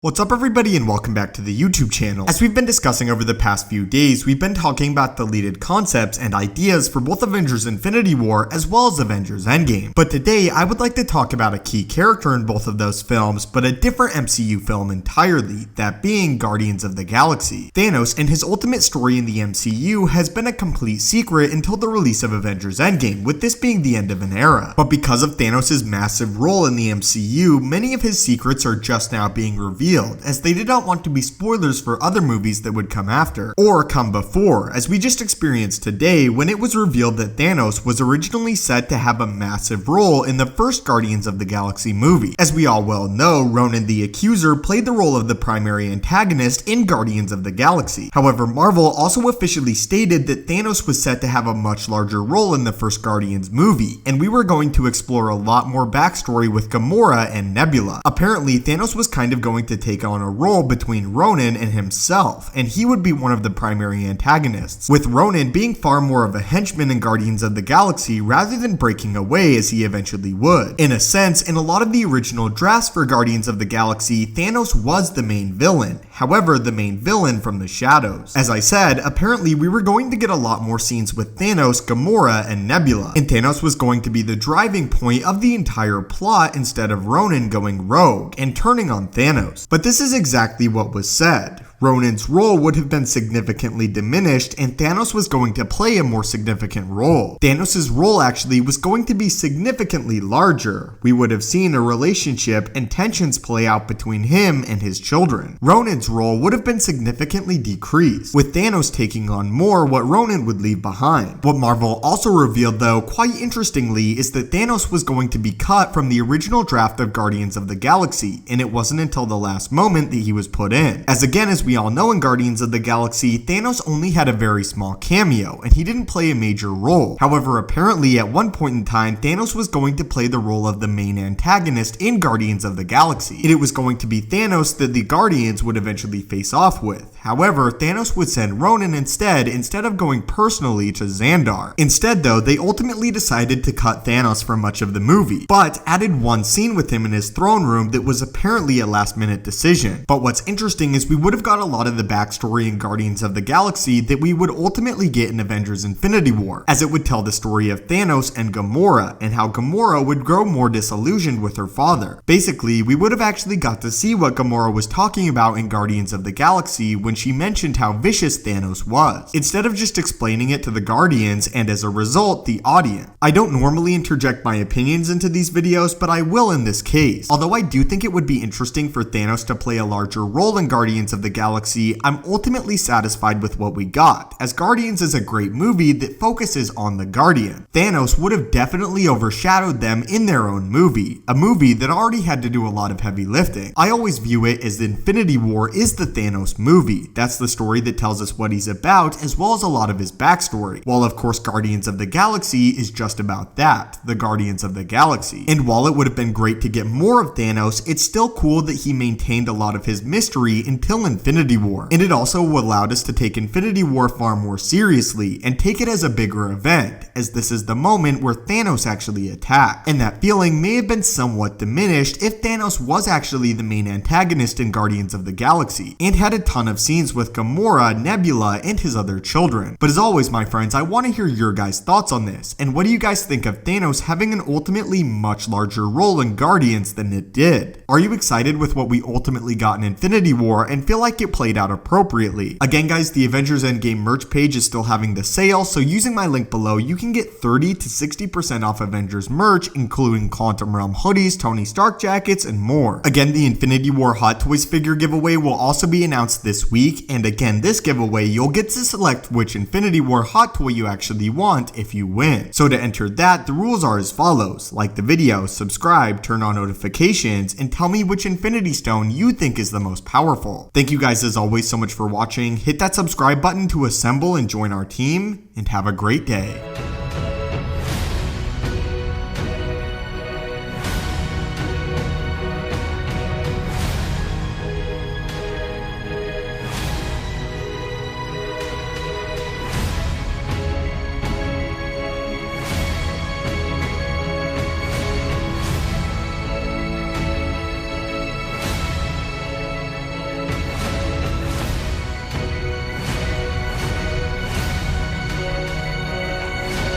What's up everybody and welcome back to the YouTube channel. As we've been discussing over the past few days, we've been talking about deleted concepts and ideas for both Avengers Infinity War as well as Avengers Endgame. But today I would like to talk about a key character in both of those films, but a different MCU film entirely, that being Guardians of the Galaxy. Thanos and his ultimate story in the MCU has been a complete secret until the release of Avengers Endgame, with this being the end of an era. But because of Thanos' massive role in the MCU, many of his secrets are just now being revealed, as they did not want to be spoilers for other movies that would come after, or come before, as we just experienced today when it was revealed that Thanos was originally set to have a massive role in the first Guardians of the Galaxy movie. As we all well know, Ronan the Accuser played the role of the primary antagonist in Guardians of the Galaxy. However, Marvel also officially stated that Thanos was set to have a much larger role in the first Guardians movie, and we were going to explore a lot more backstory with Gamora and Nebula. Apparently, Thanos was kind of going to take on a role between Ronan and himself, and he would be one of the primary antagonists, with Ronan being far more of a henchman in Guardians of the Galaxy rather than breaking away as he eventually would. In a sense, in a lot of the original drafts for Guardians of the Galaxy, Thanos was the main villain, however the main villain from the shadows. As I said, apparently we were going to get a lot more scenes with Thanos, Gamora, and Nebula, and Thanos was going to be the driving point of the entire plot instead of Ronan going rogue and turning on Thanos. But this is exactly what was said. Ronan's role would have been significantly diminished and Thanos was going to play a more significant role. Thanos' role actually was going to be significantly larger. We would have seen a relationship and tensions play out between him and his children. Ronan's role would have been significantly decreased, with Thanos taking on more what Ronan would leave behind. What Marvel also revealed though, quite interestingly, is that Thanos was going to be cut from the original draft of Guardians of the Galaxy, and it wasn't until the last moment that he was put in. As again, as we all know in Guardians of the Galaxy, Thanos only had a very small cameo, and he didn't play a major role. However, apparently at one point in time, Thanos was going to play the role of the main antagonist in Guardians of the Galaxy, and it was going to be Thanos that the Guardians would eventually face off with. However, Thanos would send Ronan instead of going personally to Xandar. Instead though, they ultimately decided to cut Thanos for much of the movie, but added one scene with him in his throne room that was apparently a last minute decision. But what's interesting is we would have got a lot of the backstory in Guardians of the Galaxy that we would ultimately get in Avengers Infinity War, as it would tell the story of Thanos and Gamora, and how Gamora would grow more disillusioned with her father. Basically, we would have actually got to see what Gamora was talking about in Guardians of the Galaxy when she mentioned how vicious Thanos was, instead of just explaining it to the Guardians and as a result, the audience. I don't normally interject my opinions into these videos, but I will in this case. Although I do think it would be interesting for Thanos to play a larger role in Guardians of the Galaxy, I'm ultimately satisfied with what we got, as Guardians is a great movie that focuses on the Guardian. Thanos would have definitely overshadowed them in their own movie, a movie that already had to do a lot of heavy lifting. I always view it as Infinity War is the Thanos movie. That's the story that tells us what he's about, as well as a lot of his backstory. While of course Guardians of the Galaxy is just about that, the Guardians of the Galaxy. And while it would have been great to get more of Thanos, it's still cool that he maintained a lot of his mystery until Infinity War. And it also allowed us to take Infinity War far more seriously and take it as a bigger event, as this is the moment where Thanos actually attacked. And that feeling may have been somewhat diminished if Thanos was actually the main antagonist in Guardians of the Galaxy, and had a ton of scenes with Gamora, Nebula, and his other children. But as always, my friends, I want to hear your guys' thoughts on this, and what do you guys think of Thanos having an ultimately much larger role in Guardians than it did? Are you excited with what we ultimately got in Infinity War and feel like it played out appropriately? Again guys, the Avengers Endgame merch page is still having the sale, so using my link below, you can get 30 to 60% off Avengers merch, including Quantum Realm hoodies, Tony Stark jackets, and more. Again, the Infinity War Hot Toys figure giveaway will also be announced this week, and again, this giveaway, you'll get to select which Infinity War Hot Toy you actually want if you win. So to enter that, the rules are as follows: like the video, subscribe, turn on notifications, and tell me which Infinity Stone you think is the most powerful. Thank you guys as always so much for watching. Hit that subscribe button to assemble and join our team, and have a great day.